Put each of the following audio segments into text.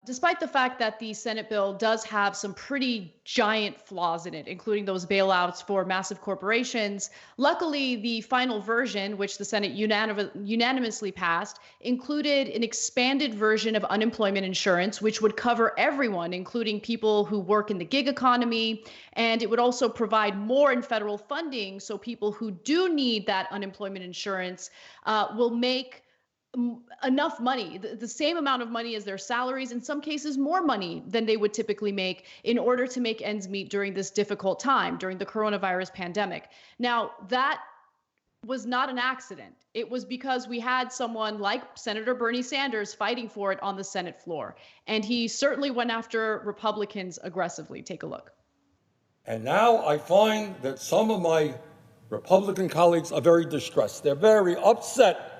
despite the fact that the Senate bill does have some pretty giant flaws in it, including those bailouts for massive corporations, luckily the final version, which the Senate unanimously passed, included an expanded version of unemployment insurance, which would cover everyone, including people who work in the gig economy. And it would also provide more in federal funding, so people who do need that unemployment insurance will make enough money, the same amount of money as their salaries, in some cases more money than they would typically make, in order to make ends meet during this difficult time, during the coronavirus pandemic. Now, that was not an accident. It was because we had someone like Senator Bernie Sanders fighting for it on the Senate floor. And he certainly went after Republicans aggressively. Take a look. And now I find that some of my Republican colleagues are very distressed. They're very upset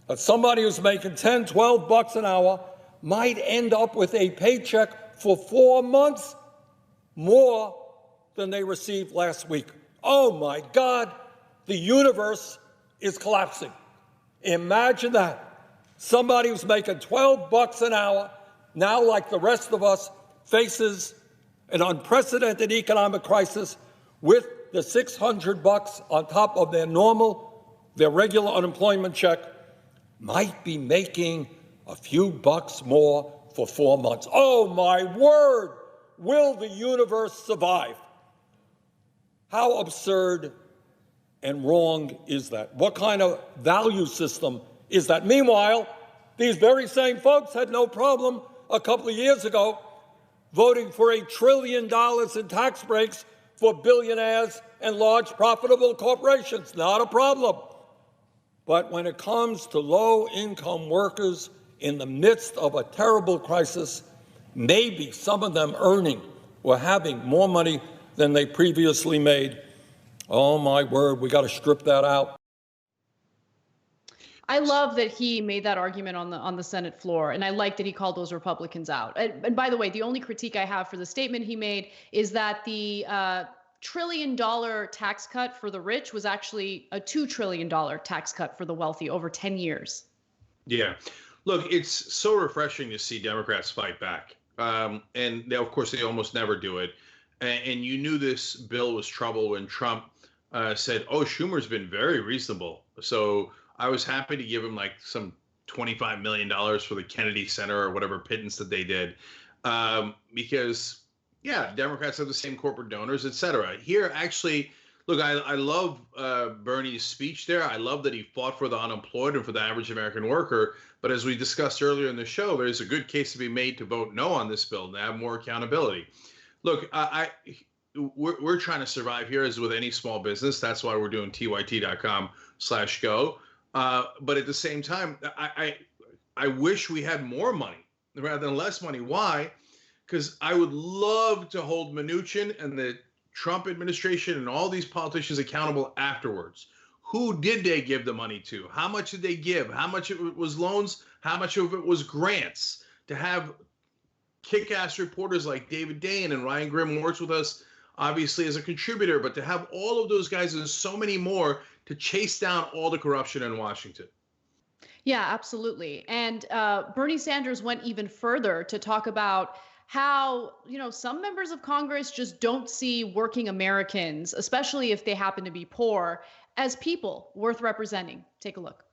that somebody who's making 10, 12 bucks an hour might end up with a paycheck for 4 months more than they received last week. Oh my God, the universe is collapsing. Imagine that. Somebody who's making 12 bucks an hour now, like the rest of us, faces an unprecedented economic crisis with the 600 bucks on top of their regular unemployment check, might be making a few bucks more for 4 months. Oh my word, will the universe survive? How absurd and wrong is that? What kind of value system is that? Meanwhile, these very same folks had no problem a couple of years ago voting for $1 trillion in tax breaks for billionaires and large profitable corporations. Not a problem. But when it comes to low-income workers in the midst of a terrible crisis, maybe some of them earning or having more money than they previously made, oh my word, we got to strip that out. I love that he made that argument on the Senate floor, and I like that he called those Republicans out. And by the way, the only critique I have for the statement he made is that the $1 trillion tax cut for the rich was actually a $2 trillion tax cut for the wealthy over 10 years. Yeah. Look, it's so refreshing to see Democrats fight back. And they, of course, they almost never do it. And you knew this bill was trouble when Trump said, oh, Schumer's been very reasonable. So I was happy to give him like some $25 million for the Kennedy Center or whatever pittance that they did. Because yeah, Democrats have the same corporate donors, et cetera. Here, actually, look, I love Bernie's speech there. I love that he fought for the unemployed and for the average American worker. But as we discussed earlier in the show, there's a good case to be made to vote no on this bill and have more accountability. Look, we're trying to survive here, as with any small business. That's why we're doing tyt.com/go. But at the same time, I wish we had more money rather than less money. Why? Because I would love to hold Mnuchin and the Trump administration and all these politicians accountable afterwards. Who did they give the money to? How much did they give? How much of it was loans? How much of it was grants? To have kick-ass reporters like David Dayen and Ryan Grimm works with us, obviously, as a contributor, but to have all of those guys and so many more to chase down all the corruption in Washington. Yeah, absolutely. And Bernie Sanders went even further to talk about how, some members of Congress just don't see working Americans, especially if they happen to be poor, as people worth representing. Take a look.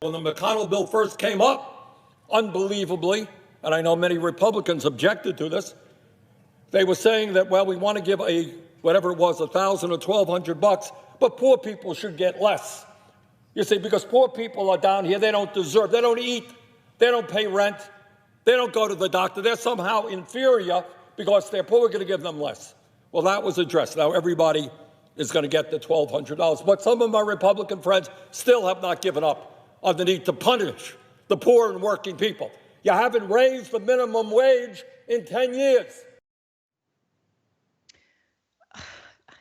When the McConnell bill first came up, unbelievably, and I know many Republicans objected to this, they were saying that, well, we want to give whatever it was, $1,000 or $1,200, but poor people should get less. You see, because poor people are down here, they don't deserve, they don't eat, they don't pay rent, they don't go to the doctor, they're somehow inferior because they're poor, we're going to give them less. Well, that was addressed. Now everybody is going to get the $1,200. But some of my Republican friends still have not given up on the need to punish the poor and working people. You haven't raised the minimum wage in 10 years.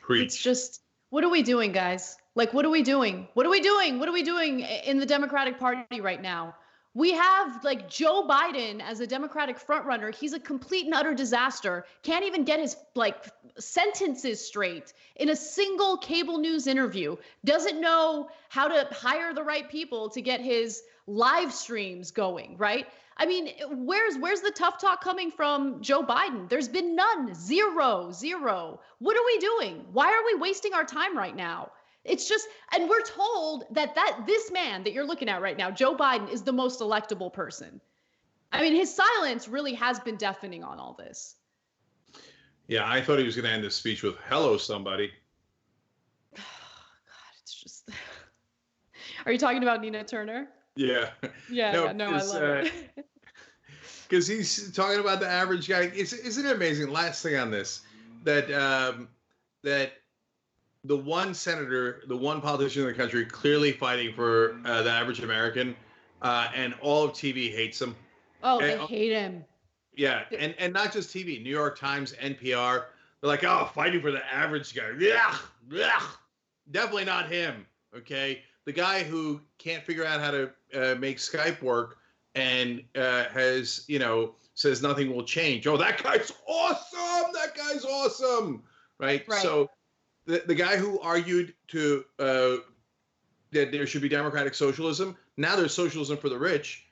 Preach. It's just, what are we doing, guys? Like, what are we doing? What are we doing? What are we doing in the Democratic Party right now? We have like Joe Biden as a Democratic frontrunner. He's a complete and utter disaster. Can't even get his sentences straight in a single cable news interview. Doesn't know how to hire the right people to get his live streams going, right? I mean, where's the tough talk coming from Joe Biden? There's been none, zero. What are we doing? Why are we wasting our time right now? It's just, and we're told that this man that you're looking at right now, Joe Biden, is the most electable person. I mean, his silence really has been deafening on all this. Yeah, I thought he was going to end this speech with "Hello, somebody." God, it's just. Are you talking about Nina Turner? Yeah. Yeah, no, I love it. Because he's talking about the average guy. Isn't it amazing? Last thing on this, that that the one senator, the one politician in the country, clearly fighting for the average American, and all of TV hates him. Oh, they hate him. Yeah, and not just TV. New York Times, NPR. They're like, oh, fighting for the average guy. Yeah, definitely not him. Okay. The guy who can't figure out how to make Skype work and has, says nothing will change. Oh, that guy's awesome. That guy's awesome. Right. So the guy who argued that there should be democratic socialism. Now there's socialism for the rich.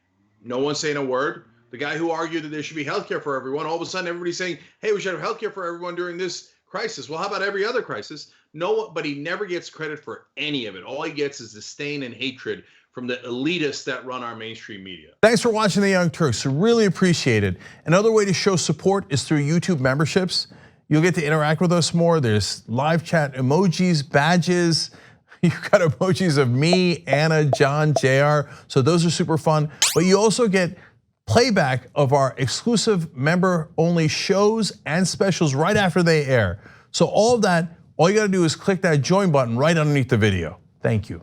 No one's saying a word. The guy who argued that there should be healthcare for everyone. All of a sudden, everybody's saying, hey, we should have healthcare for everyone during this crisis. Well, how about every other crisis? No one, but he never gets credit for any of it. All he gets is disdain and hatred from the elitists that run our mainstream media. Thanks for watching The Young Turks. Really appreciate it. Another way to show support is through YouTube memberships. You'll get to interact with us more. There's live chat emojis, badges. You've got emojis of me, Anna, John, JR. So those are super fun. But you also get playback of our exclusive member-only shows and specials right after they air. So all of that, all you gotta do is click that join button right underneath the video. Thank you.